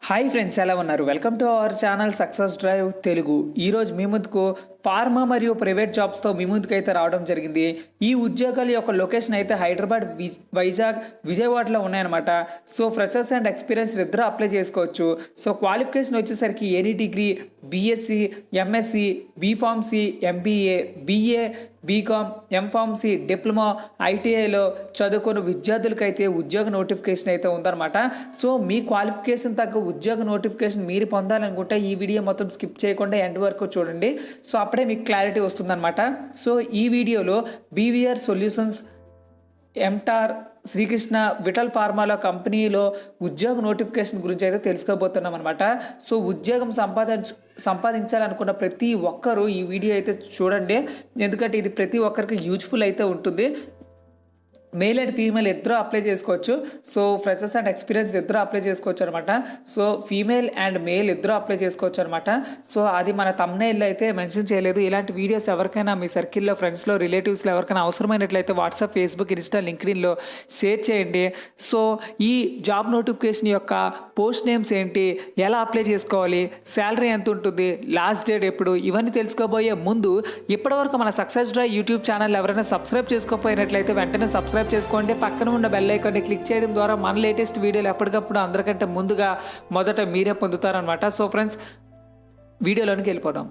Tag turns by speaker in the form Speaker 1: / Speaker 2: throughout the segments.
Speaker 1: Hi friends, ఎలా ఉన్నారు? Welcome to our channel success drive Telugu. ఈరోజు మీ ముందుకు ఫార్మా మరియు ప్రైవేట్ జాబ్స్తో మీ ముందుకు అయితే రావడం జరిగింది. ఈ ఉద్యోగాల యొక్క లొకేషన్ అయితే హైదరాబాద్, వైజాగ్, విజయవాడలో ఉన్నాయన్నమాట. సో ఫ్రెషర్స్ అండ్ ఎక్స్పీరియన్స్ ఇద్దరు అప్లై చేసుకోవచ్చు. సో క్వాలిఫికేషన్ వచ్చేసరికి any degree, BSc, MSc, B Pharmacy, MBA, BA, BCom, M Pharmacy, diploma, ఐటీఐలో చదువుకున్న విద్యార్థులకైతే ఉద్యోగ నోటిఫికేషన్ అయితే ఉందన్నమాట. సో మీ క్వాలిఫికేషన్ తగ్గ ఉద్యోగ నోటిఫికేషన్ మీరు పొందాలనుకుంటే ఈ వీడియో మొత్తం స్కిప్ చేయకుండా ఎండ్ వరకు చూడండి. సో అప్పుడే మీకు క్లారిటీ వస్తుందన్నమాట. సో ఈ వీడియోలో బీవీఆర్ సొల్యూషన్స్, ఎంటార్, శ్రీకృష్ణ, విఠల్ ఫార్మాలో కంపెనీలో ఉద్యోగ నోటిఫికేషన్ గురించి అయితే తెలుసుకోబోతున్నాం అనమాట. సో ఉద్యోగం సంపాదించాలనుకున్న ప్రతి ఒక్కరూ ఈ వీడియో అయితే చూడండి, ఎందుకంటే ఇది ప్రతి ఒక్కరికి యూజ్ఫుల్ అయితే ఉంటుంది. మేల్ అండ్ ఫీమేల్ ఇద్దరు అప్లై చేసుకోవచ్చు. సో ఫ్రెషర్స్ అండ్ ఎక్స్పీరియన్స్ ఇద్దరు అప్లై చేసుకోవచ్చు అనమాట. సో ఫీమేల్ అండ్ మేల్ ఇద్దరు అప్లై చేసుకోవచ్చు అనమాట. సో అది మన థంబ్నెయిల్లో అయితే మెన్షన్ చేయలేదు. ఇలాంటి వీడియోస్ ఎవరికైనా మీ సర్కిల్లో, ఫ్రెండ్స్లో, రిలేటివ్స్లో ఎవరికైనా అవసరమైనట్లయితే వాట్సాప్, ఫేస్బుక్, ఇన్స్టా, లింక్డ్ఇన్లో షేర్ చేయండి. సో ఈ జాబ్ నోటిఫికేషన్ యొక్క పోస్ట్ నేమ్స్ ఏంటి, ఎలా అప్లై చేసుకోవాలి, శాలరీ ఎంత ఉంటుంది, లాస్ట్ డేట్ ఎప్పుడు, ఇవన్నీ తెలుసుకోబోయే ముందు ఇప్పటివరకు మన సక్సెస్ డ్రైవ్ యూట్యూబ్ ఛానల్ ఎవరైనా సబ్స్క్రైబ్ చేసుకోకపోయినట్లయితే వెంటనే సబ్స్క్రైబ్ చేసుకోండి. పక్కన ఉన్న బెల్ ఐకాన్ని క్లిక్ చేయడం ద్వారా మన లేటెస్ట్ వీడియోలు ఎప్పటికప్పుడు అందరికంటే ముందుగా మొదట మీరే పొందుతారనమాట. సో ఫ్రెండ్స్, వీడియోలోనికి వెళ్ళిపోదాం.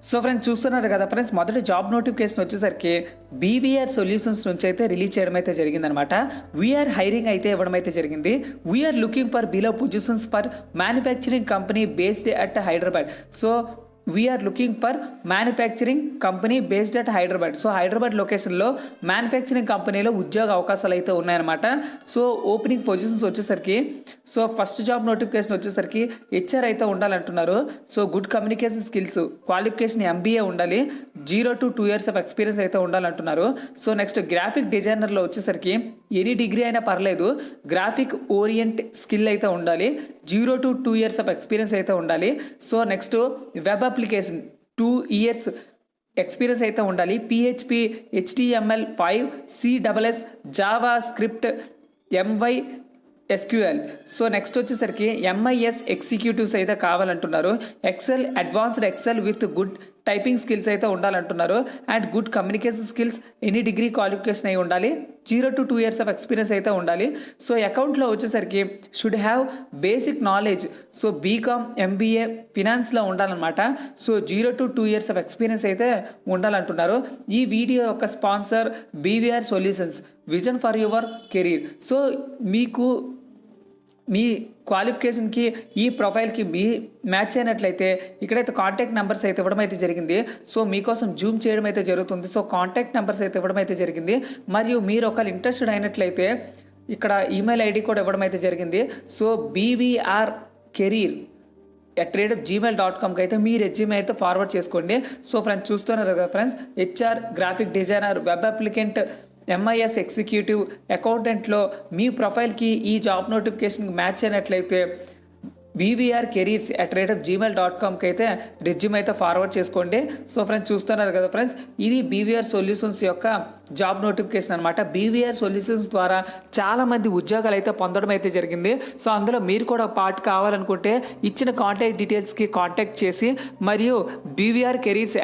Speaker 1: సో ఫ్రెండ్స్, చూస్తున్నారు కదా ఫ్రెండ్స్, మొదటి జాబ్ నోటిఫికేషన్ వచ్చేసరికి బీవీఆర్ సొల్యూషన్స్ నుంచి అయితే రిలీజ్ చేయడం అయితే జరిగిందనమాట. వీఆర్ హైరింగ్ అయితే ఇవ్వడం అయితే జరిగింది. We are looking for below positions for manufacturing company based at Hyderabad. So we are looking for manufacturing company based at Hyderabad. So Hyderabad లొకేషన్లో మ్యానుఫ్యాక్చరింగ్ కంపెనీలో ఉద్యోగ అవకాశాలు అయితే ఉన్నాయన్నమాట. సో ఓపెనింగ్ పొజిషన్స్ వచ్చేసరికి, సో ఫస్ట్ జాబ్ నోటిఫికేషన్ వచ్చేసరికి హెచ్ఆర్ అయితే ఉండాలంటున్నారు. So good communication skills, qualification MBA ఉండాలి, 0 to 2 years ఆఫ్ ఎక్స్పీరియన్స్ అయితే ఉండాలంటున్నారు. సో నెక్స్ట్ గ్రాఫిక్ డిజైనర్లో వచ్చేసరికి ఎనీ డిగ్రీ అయినా పర్లేదు, గ్రాఫిక్ ఓరియంట్ స్కిల్ అయితే ఉండాలి, 0 to 2 years ఆఫ్ ఎక్స్పీరియన్స్ అయితే ఉండాలి. So next web application 2 years experience అయితే ఉండాలి, PHP, HTML5, CSS, JavaScript, MY SQL. So next వచ్చేసరికి MIS ఎగ్జిక్యూటివ్స్ అయితే కావాలంటున్నారు. Excel, advanced Excel with good typing skills అయితే ఉండాలంటున్నారు. And good communication skills, any degree qualification అయి ఉండాలి, 0 to 2 years of experience అయితే ఉండాలి. సో అకౌంట్లో వచ్చేసరికి should have basic knowledge, so BCom, MBA, ఫినాన్స్లో ఉండాలన్నమాట. So 0 to 2 years of experience అయితే ఉండాలంటున్నారు. ఈ వీడియో యొక్క sponsor BVR solutions, vision for your career. So మీకు మీ క్వాలిఫికేషన్కి, ఈ ప్రొఫైల్కి మీ మ్యాచ్ అయినట్లయితే ఇక్కడైతే కాంటాక్ట్ నెంబర్స్ అయితే ఇవ్వడం అయితే జరిగింది. సో మీకోసం జూమ్ చేయడం అయితే జరుగుతుంది. సో కాంటాక్ట్ నెంబర్స్ అయితే ఇవ్వడం అయితే జరిగింది. మరియు మీరు ఒకవేళ ఇంట్రెస్టెడ్ అయినట్లయితే ఇక్కడ ఈమెయిల్ ఐడి కూడా ఇవ్వడం అయితే జరిగింది. సో BVR Career @gmail.comకి అయితే మీ రెజ్యూమే అయితే ఫార్వర్డ్ చేసుకోండి. సో ఫ్రెండ్స్, చూస్తున్నారు కదా friends, HR, graphic designer, web applicant, MIS executive, అకౌంటెంట్లో మీ ప్రొఫైల్కి ఈ జాబ్ నోటిఫికేషన్కి మ్యాచ్ అయినట్లయితే BVR Careers @gmail.comకి అయితే రెజ్యూమ్ అయితే ఫార్వర్డ్ చేసుకోండి. సో ఫ్రెండ్స్, చూస్తున్నారు కదా ఫ్రెండ్స్, ఇది బీవీఆర్ సొల్యూషన్స్ యొక్క జాబ్ నోటిఫికేషన్ అనమాట. బీవీఆర్ సొల్యూషన్స్ ద్వారా చాలామంది ఉద్యోగాలు అయితే పొందడం అయితే జరిగింది. సో అందులో మీరు కూడా పార్ట్ కావాలనుకుంటే ఇచ్చిన కాంటాక్ట్ డీటెయిల్స్కి కాంటాక్ట్ చేసి మరియు BVR Careers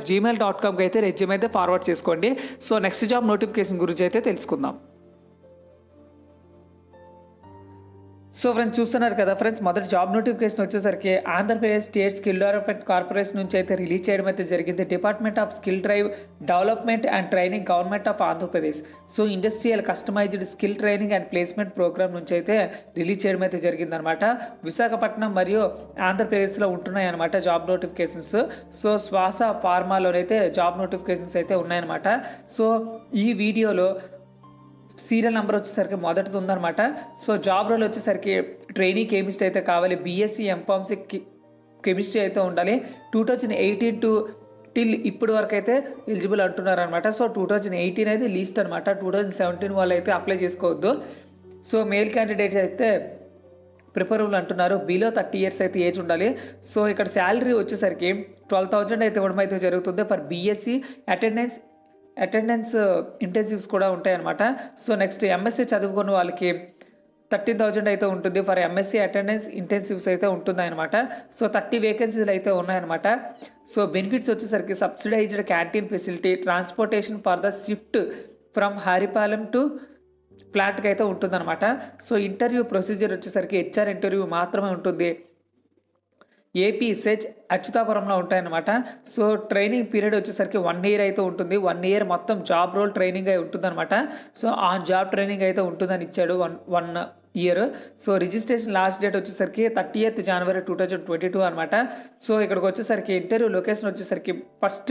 Speaker 1: @gmail.comకి అయితే రెజ్యూమ్ అయితే ఫార్వర్డ్ చేసుకోండి. సో నెక్స్ట్ జాబ్ నోటిఫికేషన్ గురించి అయితే తెలుసుకుందాం. సో ఫ్రెండ్స్, చూస్తున్నారు కదా ఫ్రెండ్స్, మొదటి జాబ్ నోటిఫికేషన్ వచ్చేసరికి Andhra Pradesh state skill development corporation నుంచి అయితే రిలీజ్ చేయడం అయితే జరిగింది. Department of skill drive development and training, government of Andhra Pradesh. So industrial customised skill training and placement programme నుంచి అయితే రిలీజ్ చేయడం అయితే జరిగిందనమాట. విశాఖపట్నం మరియు ఆంధ్రప్రదేశ్లో ఉంటున్నాయి అనమాట జాబ్ నోటిఫికేషన్స్. సో శ్వాస ఫార్మాలోనైతే జాబ్ నోటిఫికేషన్స్ అయితే ఉన్నాయన్నమాట. సో ఈ వీడియోలో సీరియల్ నెంబర్ వచ్చేసరికి మొదటిది ఉందన్నమాట. సో జాబ్ రోల్ వచ్చేసరికి ట్రైనీ కెమిస్ట్ అయితే కావాలి, BSc, ఎంఫార్మసీ కెమిస్ట్రీ అయితే ఉండాలి, 2018 టిల్ ఇప్పటి వరకు అయితే ఎలిజిబుల్ అంటున్నారు అనమాట. సో 2018 అయితే లీస్ట్ అనమాట, 2017 వాళ్ళు అయితే అప్లై చేసుకోవద్దు. సో మేల్ క్యాండిడేట్స్ అయితే ప్రిఫరబుల్ అంటున్నారు. బిలో 30 ఇయర్స్ అయితే ఏజ్ ఉండాలి. సో ఇక్కడ శాలరీ వచ్చేసరికి 12,000 అయితే ఇవ్వడం అయితే జరుగుతుంది. ఫర్ బీఎస్సీ అటెండెన్స్ ఇంటెన్సివ్స్ కూడా ఉంటాయన్నమాట. సో నెక్స్ట్ ఎంఎస్సీ చదువుకున్న వాళ్ళకి 13,000 అయితే ఉంటుంది. ఫర్ ఎంఎస్సీ అటెండెన్స్ ఇంటెన్సివ్స్ అయితే ఉంటుందన్నమాట. సో 30 వేకెన్సీలు అయితే ఉన్నాయన్నమాట. సో బెనిఫిట్స్ వచ్చేసరికి subsidised canteen facility, transportation for the shift from Haripalem to ప్లాంట్కి అయితే ఉంటుందన్నమాట. సో ఇంటర్వ్యూ ప్రొసీజర్ వచ్చేసరికి హెచ్ఆర్ ఇంటర్వ్యూ మాత్రమే ఉంటుంది. ఏపీ సెజ్ అచ్యుతాపురంలో ఉంటాయన్నమాట. సో ట్రైనింగ్ పీరియడ్ వచ్చేసరికి 1 year అయితే ఉంటుంది. 1 year మొత్తం జాబ్ రోల్ ట్రైనింగ్ అయి ఉంటుందన్నమాట. సో ఆన్ జాబ్ ట్రైనింగ్ అయితే ఉంటుందని ఇచ్చాడు 1 year. So registration last date వచ్చేసరికి 30th January 2022 అనమాట. సో ఇక్కడికి వచ్చేసరికి ఇంటర్వ్యూ లొకేషన్ వచ్చేసరికి 1st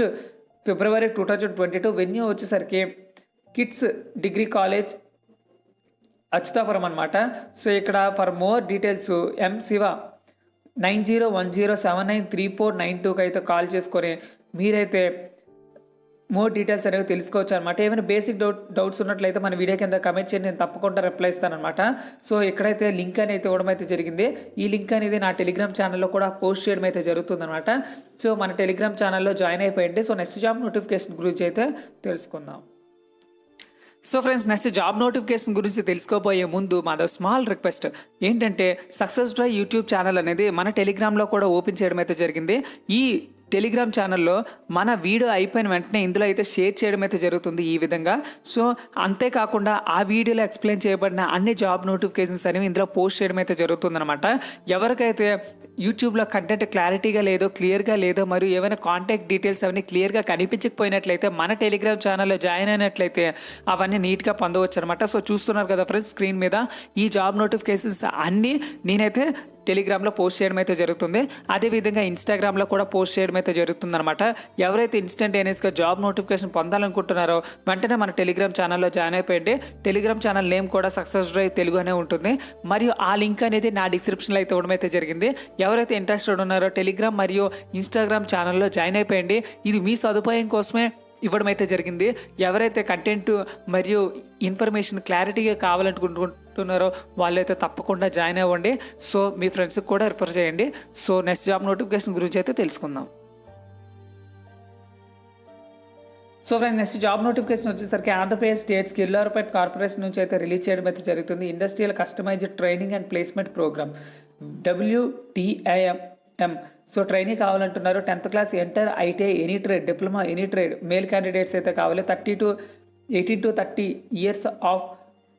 Speaker 1: February 2022. వెన్యూ వచ్చేసరికి కిడ్స్ డిగ్రీ కాలేజ్ అచ్యుతాపురం అనమాట. సో ఇక్కడ ఫర్ మోర్ డీటెయిల్స్ ఎం శివ 9010793492కి అయితే కాల్ చేసుకొని మీరైతే మోర్ డీటెయిల్స్ అనేవి తెలుసుకోవచ్చు అనమాట. ఏమైనా బేసిక్ డౌట్స్ ఉన్నట్లయితే మన వీడియో కింద కమెంట్ చేయండి, నేను తప్పకుండా రిప్లై ఇస్తానమాట. సో ఇక్కడైతే లింక్ అనేది ఇవ్వడం అయితే జరిగింది. ఈ లింక్ అనేది నా టెలిగ్రామ్ ఛానల్లో కూడా పోస్ట్ చేయడం అయితే జరుగుతుందన్నమాట. సో మన టెలిగ్రామ్ ఛానల్లో జాయిన్ అయిపోయింది. సో నెక్స్ట్ జాబ్ నోటిఫికేషన్ గురించి అయితే తెలుసుకుందాం. So friends, next job notification గురించి తెలుసుకోబోయే ముందు మాది స్మాల్ రిక్వెస్ట్ ఏంటంటే సక్సెస్ డ్రైవ్ యూట్యూబ్ ఛానల్ అనేది మన టెలిగ్రామ్లో కూడా ఓపెన్ చేయడం అయితే జరిగింది. ఈ టెలిగ్రామ్ ఛానల్లో మన వీడియో అయిపోయిన వెంటనే ఇందులో అయితే షేర్ చేయడం అయితే జరుగుతుంది ఈ విధంగా. సో అంతేకాకుండా ఆ వీడియోలో ఎక్స్ప్లెయిన్ చేయబడిన అన్ని జాబ్ నోటిఫికేషన్స్ అనేవి ఇందులో పోస్ట్ చేయడం అయితే జరుగుతుందన్నమాట. ఎవరికైతే యూట్యూబ్లో కంటెంట్ క్లారిటీగా లేదో, క్లియర్గా లేదో, మరియు ఏమైనా కాంటాక్ట్ డీటెయిల్స్ అవన్నీ క్లియర్గా కనిపించకపోయినట్లయితే మన టెలిగ్రామ్ ఛానల్లో జాయిన్ అయినట్లయితే అవన్నీ నీట్గా పొందవచ్చు అనమాట. సో చూస్తున్నారు కదా ఫ్రెండ్స్ స్క్రీన్ మీద ఈ జాబ్ నోటిఫికేషన్స్ అన్నీ నేనైతే టెలిగ్రామ్లో పోస్ట్ చేయడం అయితే జరుగుతుంది. అదేవిధంగా ఇన్స్టాగ్రామ్లో కూడా పోస్ట్ చేయడం అయితే జరుగుతుంది అనమాట. ఎవరైతే ఇన్స్టంటేనియస్గా జాబ్ నోటిఫికేషన్ పొందాలనుకుంటున్నారో వెంటనే మన టెలిగ్రామ్ ఛానల్లో జాయిన్ అయిపోయింది. టెలిగ్రామ్ ఛానల్ నేమ్ కూడా సక్సెస్ డ్రైవ్ తెలుగు అనే ఉంటుంది. మరియు ఆ లింక్ అనేది నా డిస్క్రిప్షన్లో అయితే ఇవ్వడం అయితే జరిగింది. ఎవరైతే ఇంట్రెస్టెడ్ ఉన్నారో టెలిగ్రామ్ మరియు ఇన్స్టాగ్రామ్ ఛానల్లో జాయిన్ అయిపోయింది. ఇది మీ సదుపాయం కోసమే ఇవ్వడం అయితే జరిగింది. ఎవరైతే కంటెంట్ మరియు ఇన్ఫర్మేషన్ క్లారిటీగా కావాలనుకుంటున్నారో వాళ్ళైతే తప్పకుండా జాయిన్ అవ్వండి. సో మీ ఫ్రెండ్స్కి కూడా రిఫర్ చేయండి. సో నెక్స్ట్ జాబ్ నోటిఫికేషన్ గురించి అయితే తెలుసుకుందాం. So friends, next job notification వచ్చేసరికి Andhra Pradesh state skill development corporation నుంచి అయితే రిలీజ్ చేయడం అయితే జరుగుతుంది. Industrial customized training and placement program WTIM. So training కావాలంటున్నారు. 10th class inter, ITI, any trade, diploma, any trade male candidates అయితే కావాలి. 18 to 30 years ఆఫ్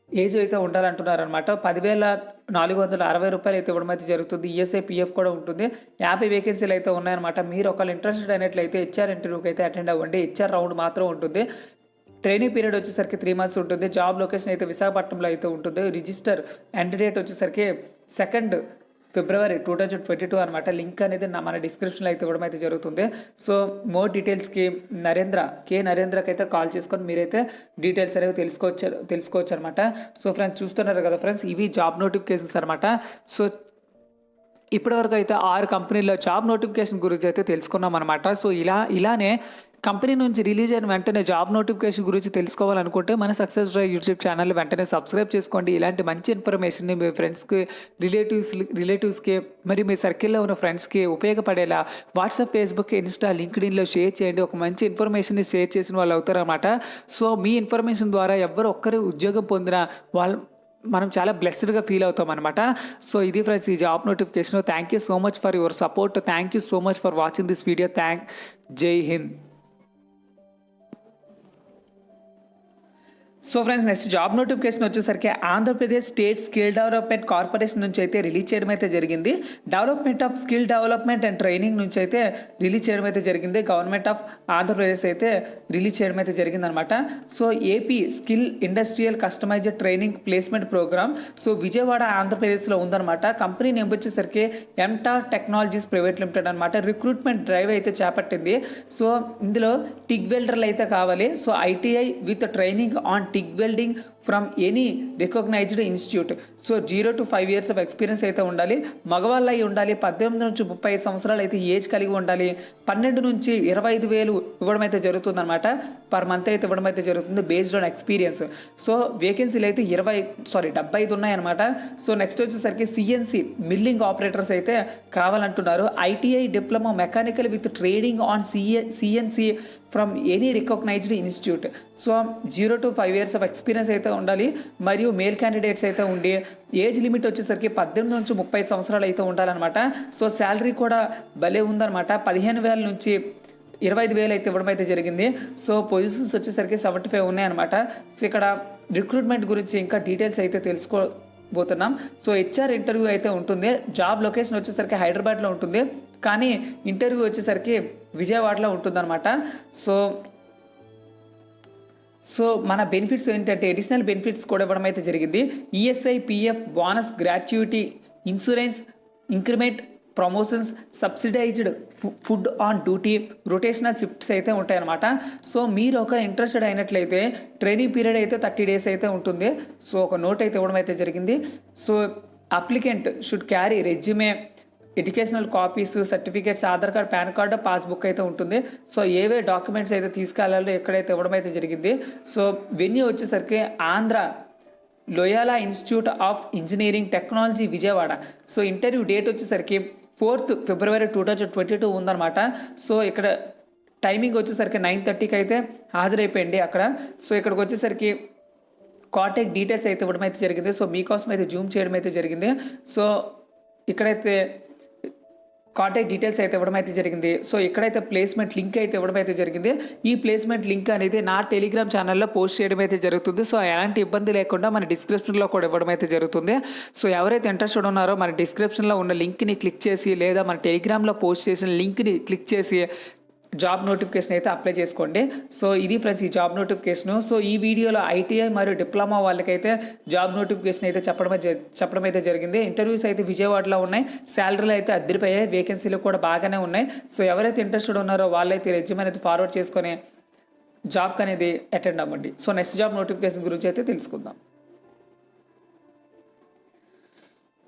Speaker 1: ఏజ్ అయితే ఉండాలంటున్నారు అనమాట. 10,460 రూపాయలు అయితే ఇవ్వడం అయితే జరుగుతుంది. ఈఎస్ఐ పిఎఫ్ కూడా ఉంటుంది. 50 వేకెన్సీలు అయితే ఉన్నాయన్నమాట. మీరు ఒకళ్ళు ఇంట్రెస్టెడ్ అయినట్లయితే హెచ్ఆర్ ఇంటర్వ్యూకి అయితే అటెండ్ అవ్వండి. హెచ్ఆర్ రౌండ్ మాత్రం ఉంటుంది. ట్రైనింగ్ పీరియడ్ వచ్చేసరికి 3 months ఉంటుంది. జాబ్ లొకేషన్ అయితే విశాఖపట్నంలో అయితే ఉంటుంది. రిజిస్టర్ ఎండ్ డేట్ వచ్చేసరికి 2nd February 2022 అనమాట. లింక్ అనేది మన డిస్క్రిప్షన్లో అయితే ఇవ్వడం అయితే జరుగుతుంది. సో మోర్ డీటెయిల్స్కి నరేంద్రకి అయితే కాల్ చేసుకొని మీరైతే డీటెయిల్స్ అనేవి తెలుసుకోవచ్చు అనమాట. సో ఫ్రెండ్స్ చూస్తున్నారు కదా ఫ్రెండ్స్, ఇవి జాబ్ నోటిఫికేషన్స్ అనమాట. సో ఇప్పటివరకు అయితే 6 కంపెనీల్లో జాబ్ నోటిఫికేషన్ గురించి అయితే తెలుసుకున్నాం అనమాట. సో ఇలానే కంపెనీ నుంచి రిలీజ్ అయిన వెంటనే జాబ్ నోటిఫికేషన్ గురించి తెలుసుకోవాలనుకుంటే మన సక్సెస్ డ్రైవ్ యూట్యూబ్ ఛానల్ వెంటనే సబ్స్క్రైబ్ చేసుకోండి. ఇలాంటి మంచి ఇన్ఫర్మేషన్ని మీ ఫ్రెండ్స్కి, రిలేటివ్స్కి మరియు మీ సర్కిల్లో ఉన్న ఫ్రెండ్స్కి ఉపయోగపడేలా వాట్సాప్, ఫేస్బుక్, ఇన్స్టా, లింక్డ్ఇన్లో షేర్ చేయండి. ఒక మంచి ఇన్ఫర్మేషన్ని షేర్ చేసిన వాళ్ళు అవుతారన్నమాట. సో మీ ఇన్ఫర్మేషన్ ద్వారా ఎవరు ఒక్కరు ఉద్యోగం పొందినా మనం చాలా బ్లెస్డ్గా ఫీల్ అవుతాం అనమాట. సో ఇది ఫ్రెండ్స్ ఈ job notification. Thank you so much for your support. Thank you so much for watching this video. జై Hind. So friends, next job notification వచ్చేసరికి Andhra Pradesh state skill development corporation నుంచి అయితే రిలీజ్ చేయడం అయితే జరిగింది. Development of skill development and training నుంచి అయితే release చేయడం అయితే జరిగింది. గవర్నమెంట్ ఆఫ్ ఆంధ్రప్రదేశ్ అయితే రిలీజ్ చేయడం అయితే జరిగింది అనమాట. So AP skill industrial customized training placement program so Vijayawada ఆంధ్రప్రదేశ్లో ఉందన్నమాట. కంపెనీ నేమ్ వచ్చేసరికి ఎంటార్ టెక్నాలజీస్ ప్రైవేట్ లిమిటెడ్ అనమాట. రిక్రూట్మెంట్ డ్రైవ్ అయితే చేపట్టింది. సో ఇందులో టిగ్ వెల్డర్లు అయితే కావాలి. So ITI with training on TIG welding from any recognised institute. So 0 to 5 years of experience అయితే ఉండాలి. మగవాళ్ళు అయి ఉండాలి. 18 నుంచి 35 సంవత్సరాలు అయితే ఏజ్ కలిగి ఉండాలి. 12 నుంచి 25,000 ఇవ్వడం అయితే జరుగుతుందన్నమాట. పర్ మంత్ అయితే ఇవ్వడం అయితే జరుగుతుంది బేస్డ్ ఆన్ ఎక్స్పీరియన్స్. సో వేకెన్సీలు అయితే 75 ఉన్నాయన్నమాట. సో నెక్స్ట్ వచ్చేసరికి సిఎన్సి మిల్లింగ్ ఆపరేటర్స్ అయితే కావాలంటున్నారు. ITI diploma mechanical with trading on CNC from any recognised institute. So 0 to 5 years of experience అయితే ఉండాలి. మరియు మేల్ క్యాండిడేట్స్ అయితే ఉండి ఏజ్ లిమిట్ వచ్చేసరికి 18 నుంచి 30 సంవత్సరాలు అయితే ఉండాలన్నమాట. సో శాలరీ కూడా భలే ఉందన్నమాట. 15,000 నుంచి 25,000 అయితే ఇవ్వడం అయితే జరిగింది. సో పొజిషన్స్ వచ్చేసరికి 75 ఉన్నాయన్నమాట. సో ఇక్కడ రిక్రూట్మెంట్ గురించి ఇంకా డీటెయిల్స్ అయితే తెలుసుకోబోతున్నాం. సో హెచ్ఆర్ ఇంటర్వ్యూ అయితే ఉంటుంది. జాబ్ లొకేషన్ వచ్చేసరికి హైదరాబాద్లో ఉంటుంది, కానీ ఇంటర్వ్యూ వచ్చేసరికి విజయవాడలో ఉంటుందన్నమాట. సో మన బెనిఫిట్స్ ఏంటంటే అడిషనల్ బెనిఫిట్స్ కూడా ఇవ్వడం అయితే జరిగింది. ESI, PF, bonus, gratuity, insurance, increment, promotions, subsidised food on duty, rotational shifts అయితే ఉంటాయన్నమాట. సో మీరు ఒక ఇంట్రెస్టెడ్ అయినట్లయితే ట్రైనింగ్ పీరియడ్ అయితే 30 days అయితే ఉంటుంది. సో ఒక నోట్ అయితే ఇవ్వడం అయితే జరిగింది. So applicant should carry resume, educational copies, certificates, Aadhaar card, pan card, passbook అయితే ఉంటుంది. సో ఏవే డాక్యుమెంట్స్ అయితే తీసుకెళ్లాలో ఎక్కడైతే ఇవ్వడం అయితే జరిగింది. సో వెన్యూ వచ్చేసరికి Andhra Loyola institute of engineering technology Vijayawada. So interview date వచ్చేసరికి 4th February 2022 ఉందన్నమాట. సో ఇక్కడ టైమింగ్ వచ్చేసరికి 9:30కి అయితే హాజరైపోయింది అక్కడ. సో ఇక్కడికి వచ్చేసరికి కాంటాక్ట్ డీటెయిల్స్ అయితే ఇవ్వడం అయితే జరిగింది. సో మీకోసం అయితే జూమ్ చేయడం అయితే జరిగింది. సో ఇక్కడైతే కాంటాక్ట్ డీటెయిల్స్ అయితే ఇవ్వడం అయితే జరిగింది. సో ఇక్కడైతే ప్లేస్మెంట్ లింక్ అయితే ఇవ్వడం అయితే జరిగింది. ఈ ప్లేస్మెంట్ లింక్ అనేది నా టెలిగ్రామ్ ఛానల్లో పోస్ట్ చేయడం అయితే జరుగుతుంది. సో ఎలాంటి ఇబ్బంది లేకుండా మన డిస్క్రిప్షన్లో కూడా ఇవ్వడం అయితే జరుగుతుంది. సో ఎవరైతే ఇంట్రెస్టెడ్ ఉన్నారో మన డిస్క్రిప్షన్లో ఉన్న లింక్ని క్లిక్ చేసి, లేదా మన టెలిగ్రామ్లో పోస్ట్ చేసిన లింక్ని క్లిక్ చేసి జాబ్ నోటిఫికేషన్ అయితే అప్లై చేసుకోండి. సో ఇది ఫ్రెండ్స్ ఈ జాబ్ నోటిఫికేషను. సో ఈ వీడియోలో ఐటీఐ మరియు డిప్లొమా వాళ్ళకైతే జాబ్ నోటిఫికేషన్ అయితే చెప్పడం అయితే జరిగింది. ఇంటర్వ్యూస్ అయితే విజయవాడలో ఉన్నాయి. శాలరీలు అయితే అద్దరిపోయాయి. వేకెన్సీలు కూడా బాగానే ఉన్నాయి. సో ఎవరైతే ఇంట్రెస్టెడ్ ఉన్నారో వాళ్ళైతే రెజ్యూమ్ అనేది ఫార్వర్డ్ చేసుకొని జాబ్కి అనేది అటెండ్ అవ్వండి. సో నెక్స్ట్ జాబ్ నోటిఫికేషన్ గురించి అయితే తెలుసుకుందాం.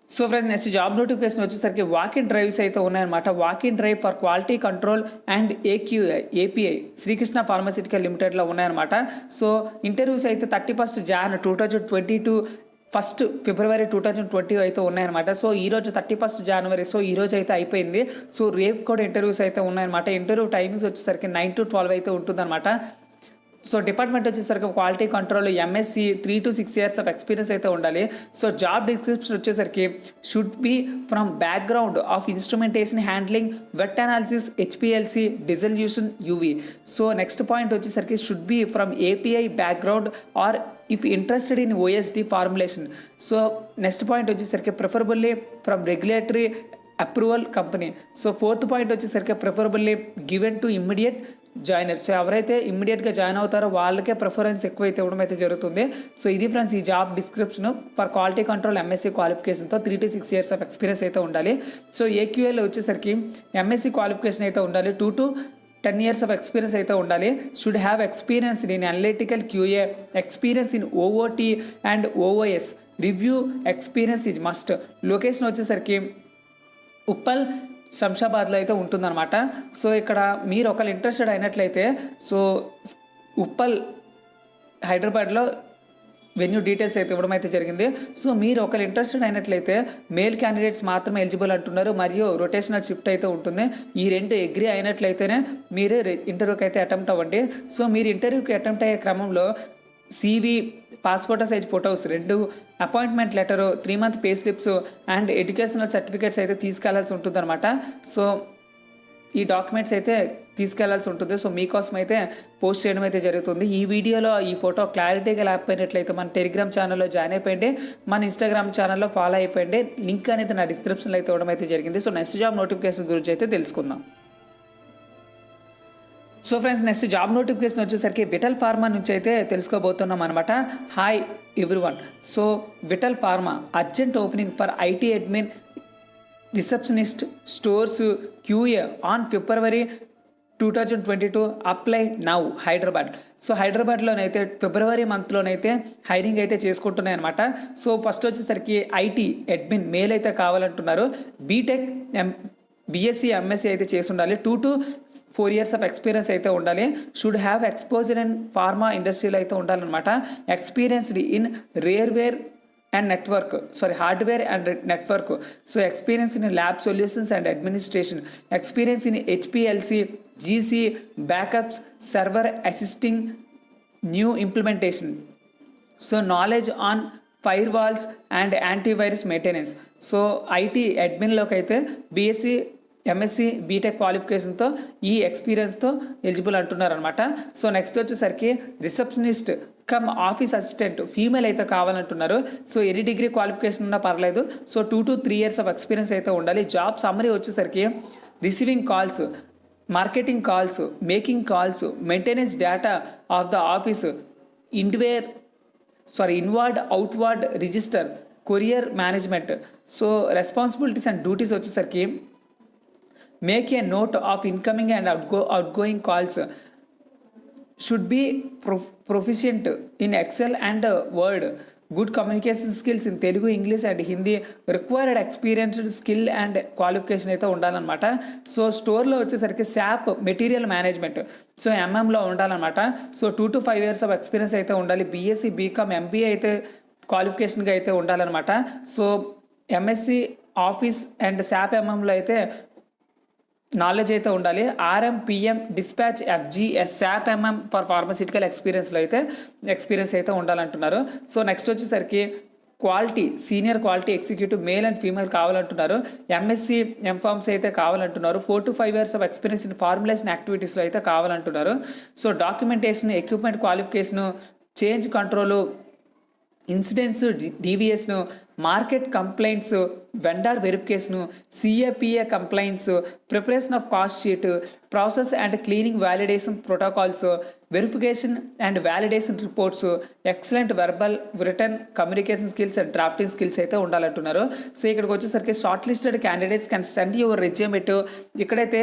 Speaker 1: So friends next job notification వచ్చేసరికి వాక్ ఇన్ డ్రైవ్స్ అయితే ఉన్నాయన్నమాట. Walk in drive for quality control and API Srikrishna pharmaceutical లిమిటెడ్లో ఉన్నాయన్నమాట. సో ఇంటర్వ్యూస్ అయితే 31st Jan 2022, 1st February 2020 అయితే ఉన్నాయన్నమాట. సో ఈరోజు 31st January. సో ఈరోజు అయితే అయిపోయింది. సో రేపు కూడా ఇంటర్వ్యూస్ అయితే ఉన్నాయన్నమాట. ఇంటర్వ్యూ టైమింగ్స్ వచ్చేసరికి 9 to 12 అయితే ఉంటుందన్నమాట. సో డిపార్ట్మెంట్ వచ్చేసరికి quality control MSc 3 to 6 years of experience అయితే ఉండాలి. సో జాబ్ డిస్క్రిప్షన్ వచ్చేసరికి should be from background of instrumentation handling, wet analysis, HPLC, dissolution, UV. So next point వచ్చేసరికి should be from API background or if interested in OSD formulation. So next point వచ్చేసరికి preferably from regulatory approval company. So 4th point వచ్చేసరికి preferably given to immediate joiners. So ఎవరైతే ఇమ్మీడియట్గా join అవుతారో వాళ్ళకే preference ఎక్కువైతే ఇవ్వడం అయితే జరుగుతుంది. సో ఇది ఫ్రెండ్స్ ఈ job description for quality control MSc క్వాలిఫికేషన్తో 3 to 6 years ఆఫ్ ఎక్స్పీరియన్స్ అయితే ఉండాలి. సో ఏక్యూఎల్ వచ్చేసరికి ఎంఎస్సీ క్వాలిఫికేషన్ అయితే ఉండాలి. 2 to 10 years ఆఫ్ ఎక్స్పీరియన్స్ అయితే ఉండాలి. Should have experience in analytical QA, experience in OOT and OOS, review experience is must. Location వచ్చేసరికి ఉప్పల్, శంషాబాద్లో అయితే ఉంటుందన్నమాట. సో ఇక్కడ మీరు ఒకళ్ళు ఇంట్రెస్టెడ్ అయినట్లయితే సో ఉప్పల్ హైదరాబాద్లో వెన్యూ డీటెయిల్స్ అయితే ఇవ్వడం అయితే జరిగింది. సో మీరు ఒకళ్ళు ఇంట్రెస్టెడ్ అయినట్లయితే మేల్ క్యాండిడేట్స్ మాత్రమే ఎలిజిబుల్ అంటున్నారు, మరియు రొటేషనల్ షిఫ్ట్ అయితే ఉంటుంది. ఈ రెండు అగ్రీ అయినట్లయితేనే మీరే ఇంటర్వ్యూకి అయితే అటెంప్ట్ అవ్వండి. సో మీరు ఇంటర్వ్యూకి అటెంప్ట్ అయ్యే క్రమంలో CV, passport size photos 2, appointment letter, 3 month pay slips and educational certificates అయితే తీసుకెళ్లాల్సి ఉంటుందన్నమాట. సో ఈ డాక్యుమెంట్స్ అయితే తీసుకెళ్లాల్సి ఉంటుంది. సో మీకోసం అయితే పోస్ట్ చేయడం అయితే జరుగుతుంది. ఈ వీడియోలో ఈ ఫోటో క్లారిటీగా లేకపోయినట్లయితే మన టెలిగ్రామ్ ఛానల్లో జాయిన్ అయిపోయింది, మన ఇన్స్టాగ్రామ్ ఛానల్లో ఫాలో అయిపోయింది. లింక్ అనేది నా డిస్క్రిప్షన్లో అయితే ఇవ్వడం అయితే జరిగింది. సో నెక్స్ట్ జాబ్ నోటిఫికేషన్ గురించి అయితే తెలుసుకుందాం. So friends next job notification వచ్చేసరికి విటల్ ఫార్మా నుంచి అయితే తెలుసుకోబోతున్నాం అనమాట. Hi everyone. So Vital pharma urgent opening for IT admin, receptionist, stores, QA on February 2022. Apply now Hyderabad. So హైదరాబాద్లోనైతే ఫిబ్రవరి మంత్లోనైతే హైరింగ్ అయితే చేసుకుంటున్నాయి అనమాట. సో ఫస్ట్ వచ్చేసరికి ఐటీ అడ్మిన్ మేల్ అయితే కావాలంటున్నారు. బీటెక్ బీఎస్సీ ఎంఎస్సీ అయితే చేసి ఉండాలి. 2 to 4 years ఆఫ్ ఎక్స్పీరియన్స్ అయితే ఉండాలి. Should have exposure in pharma ఇండస్ట్రీలో అయితే ఉండాలన్నమాట. ఎక్స్పీరియన్స్డ్ ఇన్ రేర్వేర్ and network hardware and network. So experience in lab solutions and administration, experience in HPLC, GC, backups, server assisting new implementation. So knowledge on firewalls and antivirus maintenance. So IT అడ్మిన్లోకి అయితే BSc MSc BTech క్వాలిఫికేషన్తో ఈ ఎక్స్పీరియన్స్తో eligible అంటున్నారనమాట. So next వచ్చేసరికి receptionist cum office assistant female అయితే కావాలంటున్నారు. So any degree qualification ఉన్నా పర్లేదు. So 2 to 3 years of experience అయితే ఉండాలి. జాబ్ సమ్మరీ వచ్చేసరికి receiving calls, marketing calls, making calls, maintenance data of the office, inward outward register, courier management. So responsibilities and duties వచ్చేసరికి make a note of incoming and outgoing calls, should be proficient in Excel and Word, good communication skills in Telugu, English and Hindi, required experienced skill and qualification అయితే ఉండాలన్నమాట. So స్టోర్లో వచ్చేసరికి SAAP material management, so ఎంఎంలో ఉండాలన్నమాట. So 2 to 5 years of experience అయితే ఉండాలి. BSc BCom MBA అయితే క్వాలిఫికేషన్గా అయితే ఉండాలన్నమాట. So MS office and SAP ఎంఎంలో అయితే నాలెడ్జ్ అయితే ఉండాలి. RM, PM, dispatch, FGS, SAP MM for pharmaceutical ఎక్స్పీరియన్స్లో అయితే ఎక్స్పీరియన్స్ అయితే ఉండాలంటున్నారు. సో నెక్స్ట్ వచ్చేసరికి quality senior quality executive male and female కావాలంటున్నారు. ఎంఎస్సి ఎంఫార్మ్స్ అయితే కావాలంటున్నారు. 4 to 5 years of experience in formulation యాక్టివిటీస్లో అయితే కావాలంటున్నారు. So documentation, equipment qualification, change control, incidents, డీవీఎస్ను, market complaints, vendor verification, CAPA complaints, preparation of cost sheet, process and cleaning validation protocols, verification and validation reports, excellent verbal written communication skills and drafting skills అయితే ఉండాలంటున్నారు. So ఇక్కడికి వచ్చేసరికి shortlisted candidates can send your resume to, ఇక్కడైతే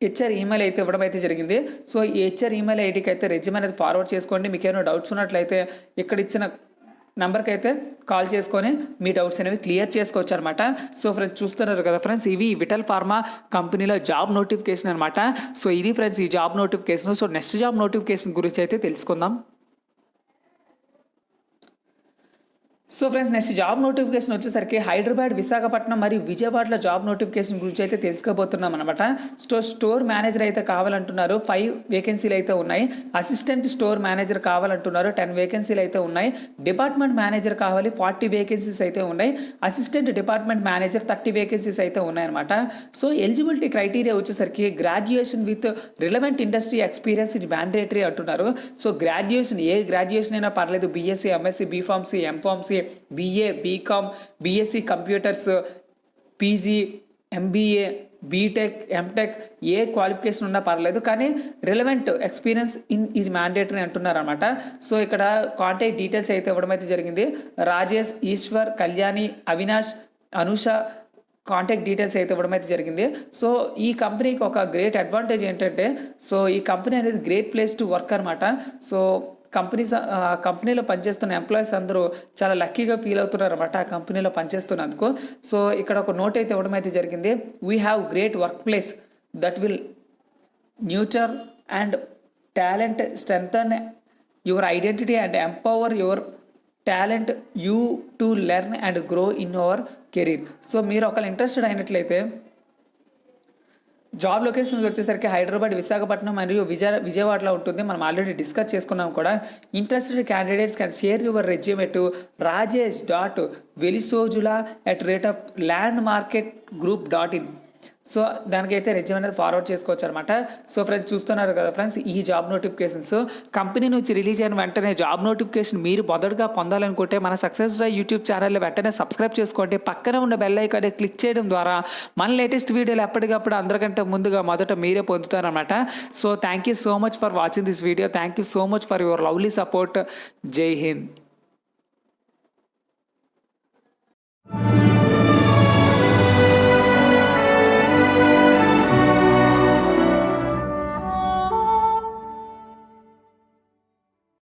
Speaker 1: HR email అయితే ఇవ్వడం అయితే జరిగింది. So ఈ హెచ్ఆర్ ఈమెయిల్ ఐడికి అయితే రెజ్యూమ్ అనేది ఫార్వర్డ్ చేసుకోండి. మీకు ఏమైనా డౌట్స్ ఉన్నట్లయితే ఇక్కడ ఇచ్చిన నెంబర్కి అయితే కాల్ చేసుకొని మీ డౌట్స్ అనేవి క్లియర్ చేసుకోవచ్చు అనమాట. సో ఫ్రెండ్స్ చూస్తున్నారు కదా ఫ్రెండ్స్, ఇవి విటల్ ఫార్మా కంపెనీలో జాబ్ నోటిఫికేషన్ అనమాట. సో ఇది ఫ్రెండ్స్ ఈ job notification. So next job notification గురించి అయితే తెలుసుకుందాం. So friends next job notification వచ్చేసరికి హైదరాబాద్, విశాఖపట్నం మరియు విజయవాడలో జాబ్ నోటిఫికేషన్ గురించి అయితే తెలుసుకోబోతున్నాం అనమాట. స్టోర్ మేనేజర్ అయితే కావాలంటున్నారు. 5 వేకెన్సీలు అయితే ఉన్నాయి. అసిస్టెంట్ స్టోర్ మేనేజర్ కావాలంటున్నారు. 10 వేకెన్సీలు అయితే ఉన్నాయి. డిపార్ట్మెంట్ మేనేజర్ కావాలి, 40 వేకెన్సీస్ అయితే ఉన్నాయి. అసిస్టెంట్ డిపార్ట్మెంట్ మేనేజర్ 30 వేకెన్సీస్ అయితే ఉన్నాయన్నమాట. సో ఎలిజిబిలిటీ క్రైటీరియా వచ్చేసరికి graduation with relevant industry experience ఇది మ్యాండేటరీ అంటున్నారు. సో గ్రాడ్యుయేషన్ ఏ గ్రాడ్యుయేషన్ అయినా పర్లేదు. BSc, MSc, B Pharmacy, M Pharmacy, BA, BCom, BSc computers, PG, MBA, BTech, MTech ఏ క్వాలిఫికేషన్ ఉన్నా పర్లేదు, కానీ relevant experience in is mandatory అంటున్నారు అనమాట. సో ఇక్కడ కాంటాక్ట్ డీటెయిల్స్ అయితే ఇవ్వడం అయితే జరిగింది. రాజేష్, ఈశ్వర్, కళ్యాణి, అవినాష్, అనుష కాంటాక్ట్ డీటెయిల్స్ అయితే ఇవ్వడం అయితే జరిగింది. సో ఈ కంపెనీకి ఒక గ్రేట్ అడ్వాంటేజ్ ఏంటంటే, సో ఈ కంపెనీ అనేది గ్రేట్ ప్లేస్ టు వర్క్ అనమాట. సో కంపెనీలో పనిచేస్తున్న ఎంప్లాయీస్ అందరూ చాలా లక్కీగా ఫీల్ అవుతున్నారు అనమాట ఆ కంపెనీలో పనిచేస్తున్నందుకు. సో ఇక్కడ ఒక నోట్ అయితే ఇవ్వడం అయితే జరిగింది. We have great workplace that will nurture and talent, strengthen your identity and empower your talent you to learn and grow in your career. So మీరు ఒకవేళ ఇంట్రెస్టెడ్ అయినట్లయితే జాబ్ లొకేషన్స్ వచ్చేసరికి హైదరాబాద్, విశాఖపట్నం మరియు విజయవాడలో ఉంటుంది. మనం ఆల్రెడీ డిస్కస్ చేసుకున్నాం కూడా. Interested candidates can share your resume to rajesh.velisojula@landmarketgroup.in. So దానికైతే రెజ్యూమ్ అనేది ఫార్వర్డ్ చేసుకోవచ్చు అనమాట. సో ఫ్రెండ్స్ చూస్తున్నారు కదా ఫ్రెండ్స్, ఈ జాబ్ నోటిఫికేషన్స్ కంపెనీ నుంచి రిలీజ్ అయిన వెంటనే జాబ్ నోటిఫికేషన్ మీరు మొదటగా పొందాలనుకుంటే మన సక్సెస్ డ్రైవ్ యూట్యూబ్ ఛానల్లో వెంటనే సబ్స్క్రైబ్ చేసుకోండి. పక్కన ఉన్న బెల్ ఐకాన్ క్లిక్ చేయడం ద్వారా మన లేటెస్ట్ వీడియోలు ఎప్పటికప్పుడు అందరికంటే ముందుగా మొదట మీరే పొందుతారనమాట. So thank you so much for watching this video. Thank you so much for your lovely support. జై హింద్.